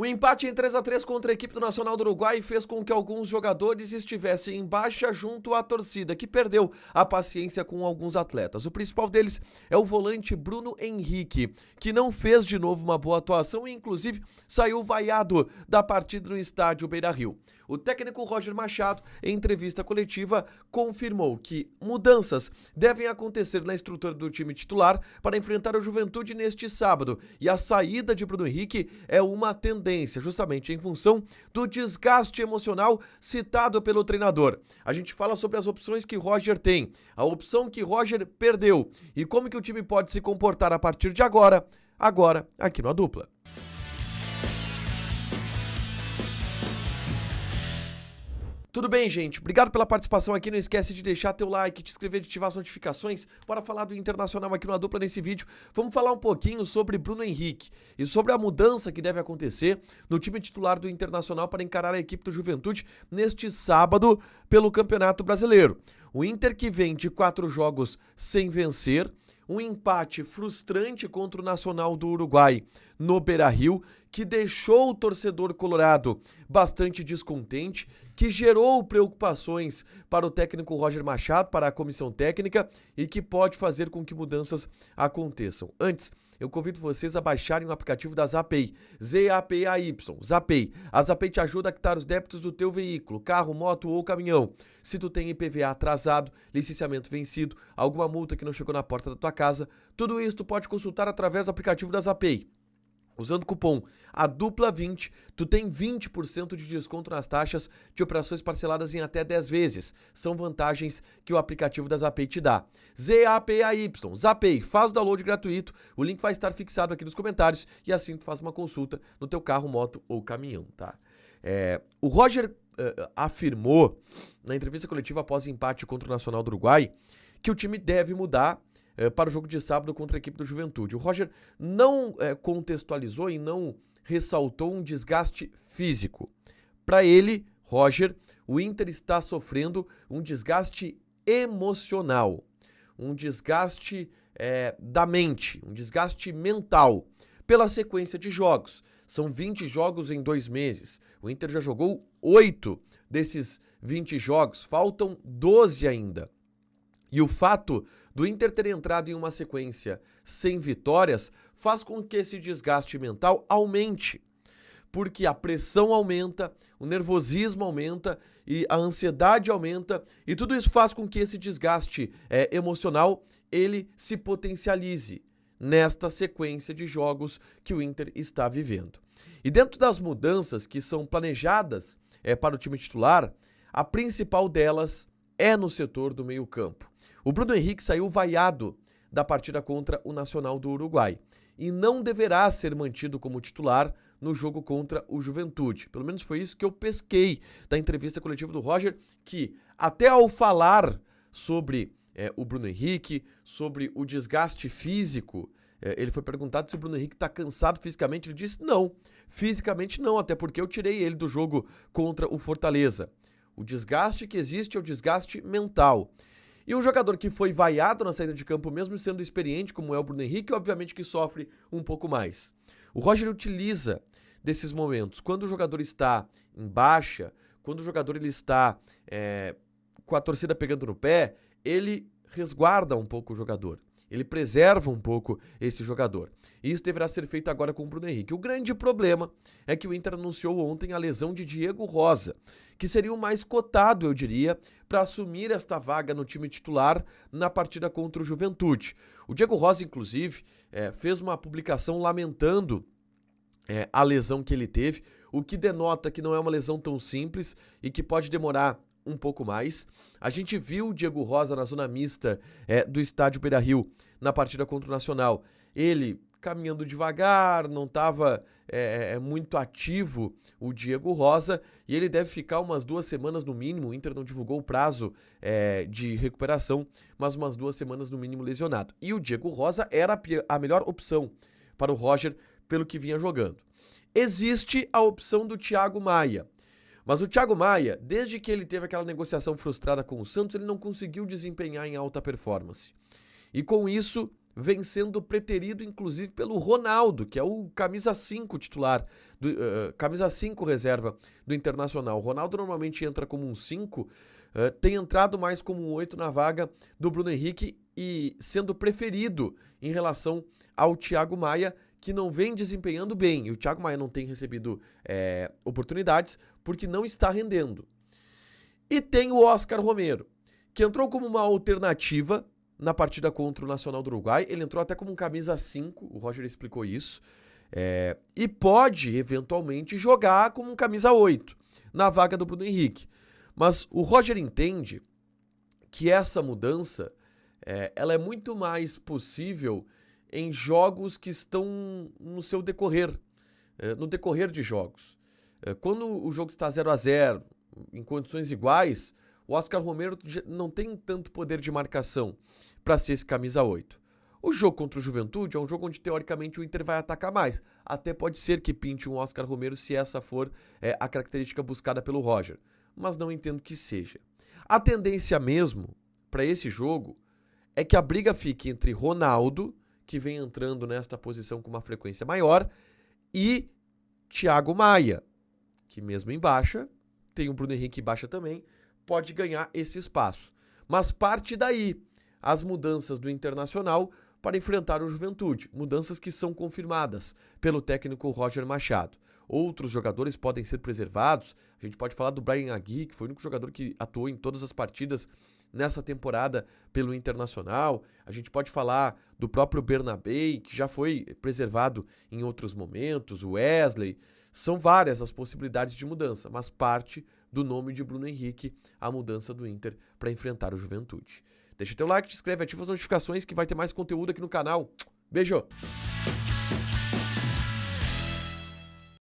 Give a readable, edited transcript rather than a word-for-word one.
O empate em 3-3 contra a equipe do Nacional do Uruguai fez com que alguns jogadores estivessem em baixa junto à torcida, que perdeu a paciência com alguns atletas. O principal deles é o volante Bruno Henrique, que não fez de novo uma boa atuação e inclusive saiu vaiado da partida no estádio Beira-Rio. O técnico Roger Machado, em entrevista coletiva, confirmou que mudanças devem acontecer na estrutura do time titular para enfrentar o Juventude neste sábado, e a saída de Bruno Henrique é uma tendência, justamente em função do desgaste emocional citado pelo treinador. A gente fala sobre as opções que Roger tem, a opção que Roger perdeu e como que o time pode se comportar a partir de agora aqui no A Dupla. Tudo bem, gente? Obrigado pela participação aqui. Não esquece de deixar teu like, te inscrever, de ativar as notificações. Bora falar do Internacional aqui no A Dupla nesse vídeo. Vamos falar um pouquinho sobre Bruno Henrique e sobre a mudança que deve acontecer no time titular do Internacional para encarar a equipe do Juventude neste sábado pelo Campeonato Brasileiro. O Inter, que vem de 4 jogos sem vencer, um empate frustrante contra o Nacional do Uruguai no Beira-Rio, que deixou o torcedor colorado bastante descontente, que gerou preocupações para o técnico Roger Machado, para a comissão técnica, e que pode fazer com que mudanças aconteçam. Antes, eu convido vocês a baixarem o aplicativo da Zapay, Z-A-P-A-Y, Zapay. A Zapay te ajuda a quitar os débitos do teu veículo, carro, moto ou caminhão. Se tu tem IPVA atrasado, licenciamento vencido, alguma multa que não chegou na porta da tua casa, tudo isso tu pode consultar através do aplicativo da Zapay. Usando o cupom ADUPLA20, tu tem 20% de desconto nas taxas de operações parceladas em até 10 vezes. São vantagens que o aplicativo da Zapay te dá. Z-A-P-A-Y, Zapay, faz o download gratuito, o link vai estar fixado aqui nos comentários e assim tu faz uma consulta no teu carro, moto ou caminhão, tá? O Roger afirmou na entrevista coletiva após o empate contra o Nacional do Uruguai que o time deve mudar para o jogo de sábado contra a equipe do Juventude. O Roger não contextualizou e não ressaltou um desgaste físico. Para ele, Roger, o Inter está sofrendo um desgaste emocional, um desgaste da mente, um desgaste mental, pela sequência de jogos. São 20 jogos em 2 meses. O Inter já jogou 8 desses 20 jogos, faltam 12 ainda. E o fato do Inter ter entrado em uma sequência sem vitórias faz com que esse desgaste mental aumente. Porque a pressão aumenta, o nervosismo aumenta e a ansiedade aumenta. E tudo isso faz com que esse desgaste emocional ele se potencialize nesta sequência de jogos que o Inter está vivendo. E dentro das mudanças que são planejadas para o time titular, a principal delas é no setor do meio-campo. O Bruno Henrique saiu vaiado da partida contra o Nacional do Uruguai e não deverá ser mantido como titular no jogo contra o Juventude. Pelo menos foi isso que eu pesquei da entrevista coletiva do Roger, que até ao falar sobre o Bruno Henrique, sobre o desgaste físico, ele foi perguntado se o Bruno Henrique está cansado fisicamente. Ele disse não, fisicamente não, até porque eu tirei ele do jogo contra o Fortaleza. O desgaste que existe é o desgaste mental. E um jogador que foi vaiado na saída de campo, mesmo sendo experiente, como é o Bruno Henrique, obviamente que sofre um pouco mais. O Roger utiliza desses momentos. Quando o jogador está em baixa, quando o jogador ele está com a torcida pegando no pé, ele resguarda um pouco o jogador. Ele preserva um pouco esse jogador. E isso deverá ser feito agora com o Bruno Henrique. O grande problema é que o Inter anunciou ontem a lesão de Diego Rosa, que seria o mais cotado, eu diria, para assumir esta vaga no time titular na partida contra o Juventude. O Diego Rosa, inclusive, fez uma publicação lamentando a lesão que ele teve, o que denota que não é uma lesão tão simples e que pode demorar um pouco mais. A gente viu o Diego Rosa na zona mista do estádio Beira-Rio na partida contra o Nacional. Ele caminhando devagar, não estava muito ativo o Diego Rosa, e ele deve ficar umas 2 semanas no mínimo. O Inter não divulgou o prazo de recuperação, mas umas 2 semanas no mínimo lesionado. E o Diego Rosa era a melhor opção para o Roger pelo que vinha jogando. Existe a opção do Thiago Maia. Mas o Thiago Maia, desde que ele teve aquela negociação frustrada com o Santos, ele não conseguiu desempenhar em alta performance. E com isso, vem sendo preterido, inclusive, pelo Ronaldo, que é o camisa 5 titular, camisa 5 reserva do Internacional. O Ronaldo normalmente entra como um 5, tem entrado mais como um 8 na vaga do Bruno Henrique e sendo preferido em relação ao Thiago Maia, que não vem desempenhando bem. E o Thiago Maia não tem recebido oportunidades porque não está rendendo. E tem o Oscar Romero, que entrou como uma alternativa na partida contra o Nacional do Uruguai. Ele entrou até como um camisa 5, o Roger explicou isso, e pode, eventualmente, jogar como um camisa 8, na vaga do Bruno Henrique. Mas o Roger entende que essa mudança ela é muito mais possível em jogos que estão no seu decorrer, no decorrer de jogos. Quando o jogo está 0-0, em condições iguais, o Oscar Romero não tem tanto poder de marcação para ser esse camisa 8. O jogo contra o Juventude é um jogo onde, teoricamente, o Inter vai atacar mais. Até pode ser que pinte um Oscar Romero se essa for a característica buscada pelo Roger. Mas não entendo que seja. A tendência mesmo para esse jogo é que a briga fique entre Ronaldo, que vem entrando nesta posição com uma frequência maior, e Thiago Maia, que mesmo em baixa, tem o Bruno Henrique em baixa também, pode ganhar esse espaço. Mas parte daí as mudanças do Internacional para enfrentar o Juventude, mudanças que são confirmadas pelo técnico Roger Machado. Outros jogadores podem ser preservados, a gente pode falar do Bryan Agui, que foi o único jogador que atuou em todas as partidas nessa temporada pelo Internacional. A gente pode falar do próprio Bernabé, que já foi preservado em outros momentos, o Wesley. São várias as possibilidades de mudança, mas parte do nome de Bruno Henrique a mudança do Inter para enfrentar o Juventude. Deixa teu like, te inscreve, ativa as notificações que vai ter mais conteúdo aqui no canal. Beijo!